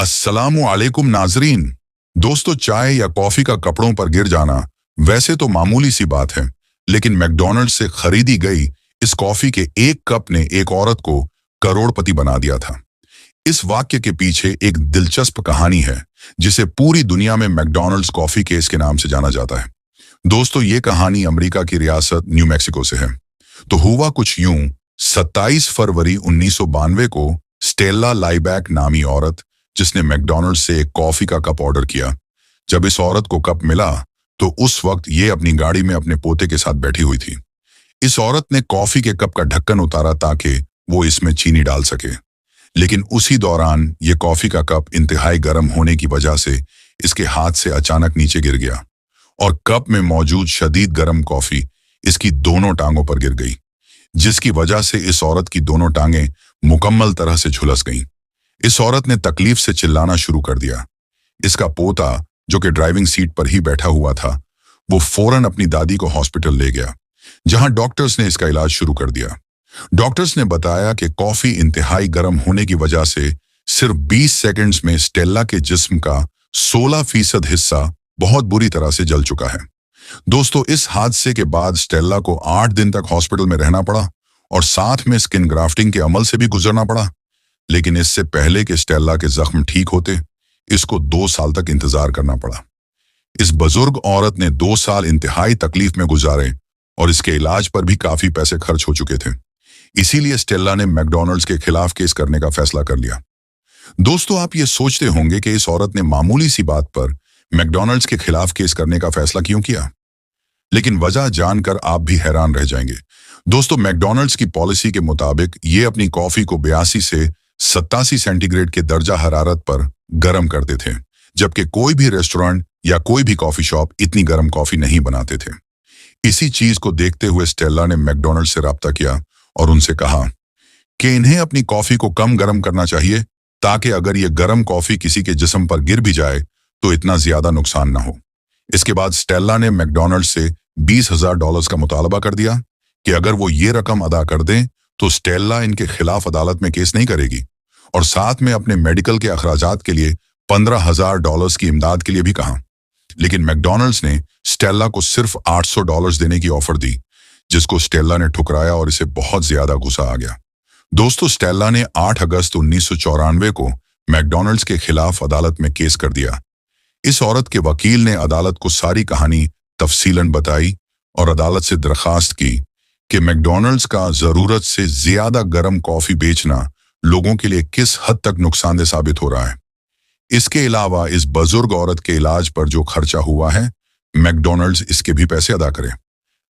अस्सलामु अलैकुम नाजरीन। दोस्तों, चाय या कॉफी का कपड़ों पर गिर जाना वैसे तो मामूली सी बात है, लेकिन मैकडॉनल्ड्स से खरीदी गई इस कॉफी के एक कप ने एक औरत को करोड़पति बना दिया था। इस वाक्य के पीछे एक दिलचस्प कहानी है, जिसे पूरी दुनिया में मैकडॉनल्ड्स कॉफी केस के नाम से जाना जाता है। दोस्तों, ये कहानी अमेरिका की रियासत न्यू मैक्सिको से है। तो हुआ कुछ यूं, 27 फरवरी 1992 को स्टेला लाइबैक नामी औरत, जिसने मैकडॉनल्ड्स से एक कॉफी का कप ऑर्डर किया, जब इस औरत को कप मिला तो उस वक्त ये अपनी गाड़ी में अपने पोते के साथ बैठी हुई थी। इस औरत ने कॉफी के कप का ढक्कन उतारा ताकि वो इसमें चीनी डाल सके, लेकिन उसी दौरान ये कॉफी का कप इंतहाई गर्म होने की वजह से इसके हाथ से अचानक नीचे गिर गया और कप में मौजूद शदीद गर्म कॉफी इसकी दोनों टांगों पर गिर गई, जिसकी वजह से इस औरत की दोनों टांगें मुकम्मल तरह से झुलस गईं। इस औरत ने तकलीफ से चिल्लाना शुरू कर दिया। इसका पोता, जो कि ड्राइविंग सीट पर ही बैठा हुआ था, वो फौरन अपनी दादी को हॉस्पिटल ले गया, जहां डॉक्टर्स ने इसका इलाज शुरू कर दिया। डॉक्टर्स ने बताया कि कॉफी इंतहाई गर्म होने की वजह से सिर्फ 20 सेकंड्स में स्टेला के जिस्म का 16% हिस्सा बहुत बुरी तरह से जल चुका है। दोस्तों, इस हादसे के बाद स्टेला को 8 दिन तक हॉस्पिटल में रहना पड़ा और साथ में स्किन ग्राफ्टिंग के अमल से भी गुजरना पड़ा। लेकिन इससे पहले कि स्टेला के जख्म ठीक होते, इसको 2 साल तक इंतजार करना पड़ा। इस बुजुर्ग औरत ने 2 साल इंतहाई तकलीफ में गुजारे और इसके इलाज पर भी काफी पैसे खर्च हो चुके थे। इसीलिए स्टेला ने मैकडॉनल्ड्स के खिलाफ केस करने का फैसला कर लिया। दोस्तों, आप ये सोचते होंगे कि इस औरत ने मामूली सी बात पर मैकडॉनल्ड्स के खिलाफ केस करने का फैसला क्यों किया, लेकिन वजह जानकर आप भी हैरान रह जाएंगे। दोस्तों, मैकडॉनल्ड्स की पॉलिसी के मुताबिक ये अपनी कॉफी को 82 से 87 सेंटीग्रेड के दर्जा हरारत पर गर्म करते थे, जबकि कोई भी रेस्टोरेंट या कोई भी कॉफी शॉप इतनी गर्म कॉफी नहीं बनाते थे। इसी चीज को देखते हुए स्टेला ने मैकडॉनल्ड्स से राब्ता किया और उनसे कहा कि इन्हें अपनी कॉफी को कम गर्म करना चाहिए, ताकि अगर ये गर्म कॉफी किसी के जिस्म पर गिर भी जाए तो इतना ज्यादा नुकसान ना हो। इसके बाद स्टेला ने मैकडॉनल्ड्स से $20,000 का मुतालबा कर दिया कि अगर वो ये रकम अदा कर दें तो स्टेला इनके खिलाफ अदालत में केस नहीं करेगी, और साथ में अपने मेडिकल के अखराजात के लिए $15,000 की इमदाद के लिए भी कहा। लेकिन मैकडॉनल्ड्स ने स्टेला को सिर्फ $800 देने की ऑफर दी, जिसको स्टेला ने ठुकराया और इसे बहुत ज्यादा गुस्सा आ गया। दोस्तों, स्टेला ने 8 अगस्त 1994 को मैकडॉनल्ड्स के खिलाफ अदालत में केस कर दिया। इस औरत के वकील ने अदालत को सारी कहानी तफसीलन बताई और अदालत से दरखास्त की कि मैकडॉनल्ड्स का जरूरत से ज्यादा गर्म कॉफी बेचना लोगों के लिए किस हद तक नुकसानदेह साबित हो रहा है। इसके अलावा इस बुजुर्ग औरत के इलाज पर जो खर्चा हुआ है, मैकडॉनल्ड्स इसके भी पैसे अदा करे।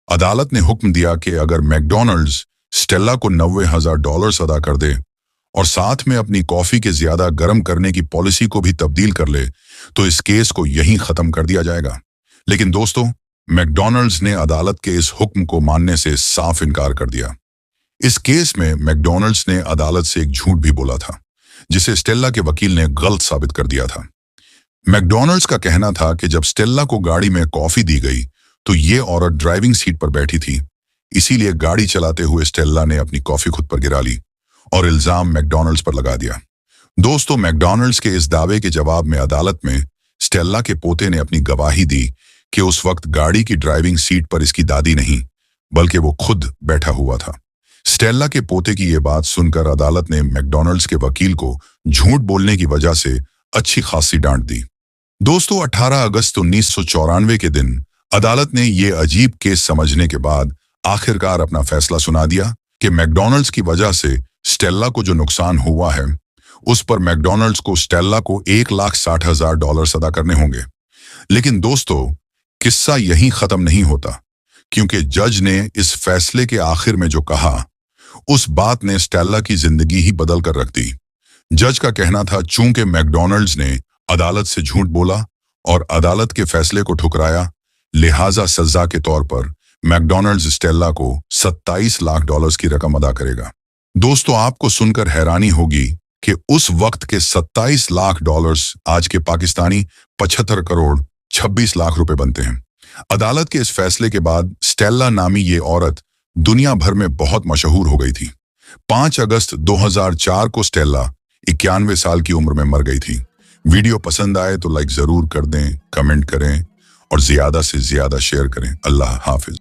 अदालत ने हुक्म दिया कि अगर मैकडॉनल्ड्स स्टेला को $90,000 अदा कर दे और साथ में अपनी कॉफी के ज्यादा गर्म करने की पॉलिसी को भी तब्दील कर ले, तो इस केस को यहीं खत्म कर दिया जाएगा। लेकिन दोस्तों, मैकडॉनल्ड्स ने अदालत के इस हुक्म को मानने से साफ इनकार कर दिया। इस केस में मैकडॉनल्ड्स ने अदालत से एक झूठ भी बोला था, जिसे स्टेला के वकील ने गलत साबित कर दिया था। मैकडॉनल्ड्स का कहना था कि जब स्टेला को गाड़ी में कॉफी दी गई तो ये औरत ड्राइविंग सीट पर बैठी थी, इसीलिए गाड़ी चलाते हुए स्टेला ने अपनी कॉफी खुद पर गिरा ली और इल्जाम मैकडॉनल्ड्स पर लगा दिया। दोस्तों, मैकडॉनल्ड्स के इस दावे के जवाब में अदालत में स्टेला के पोते ने अपनी गवाही दी कि उस वक्त गाड़ी की ड्राइविंग सीट पर इसकी दादी नहीं, बल्कि वो खुद बैठा हुआ था। स्टेला के पोते की ये बात सुनकर अदालत ने मैकडॉनल्ड्स के वकील को झूठ बोलने की वजह से अच्छी खासी डांट दी। दोस्तों, 18 अगस्त 1994 के दिन अदालत ने ये अजीब केस समझने के बाद आखिरकार अपना फैसला सुना दिया कि मैकडॉनल्ड्स की वजह से स्टेला को जो नुकसान हुआ है, उस पर मैकडॉनल्ड्स को स्टेला को $1,60,000 अदा करने होंगे। लेकिन दोस्तों, किस्सा यहीं खत्म नहीं होता, क्योंकि जज ने इस फैसले के आखिर में जो कहा, उस बात ने स्टेला की जिंदगी ही बदल कर रख दी। जज का कहना था, चूंकि मैकडॉनल्ड्स ने अदालत से झूठ बोला और अदालत के फैसले को ठुकराया, लिहाजा सजा के तौर पर मैकडॉनल्ड्स स्टेला को $27 लाख की रकम अदा करेगा। दोस्तों, आपको सुनकर हैरानी होगी कि उस वक्त के $27 लाख आज के पाकिस्तानी 75 करोड़ 26 लाख रुपए बनते हैं। अदालत के इस फैसले के बाद स्टेला नामी ये औरत दुनिया भर में बहुत मशहूर हो गई थी। 5 अगस्त 2004 को स्टेला 91 साल की उम्र में मर गई थी, वीडियो पसंद आए तो लाइक जरूर कर दें, कमेंट करें और ज्यादा से ज्यादा शेयर करें। अल्लाह हाफिज।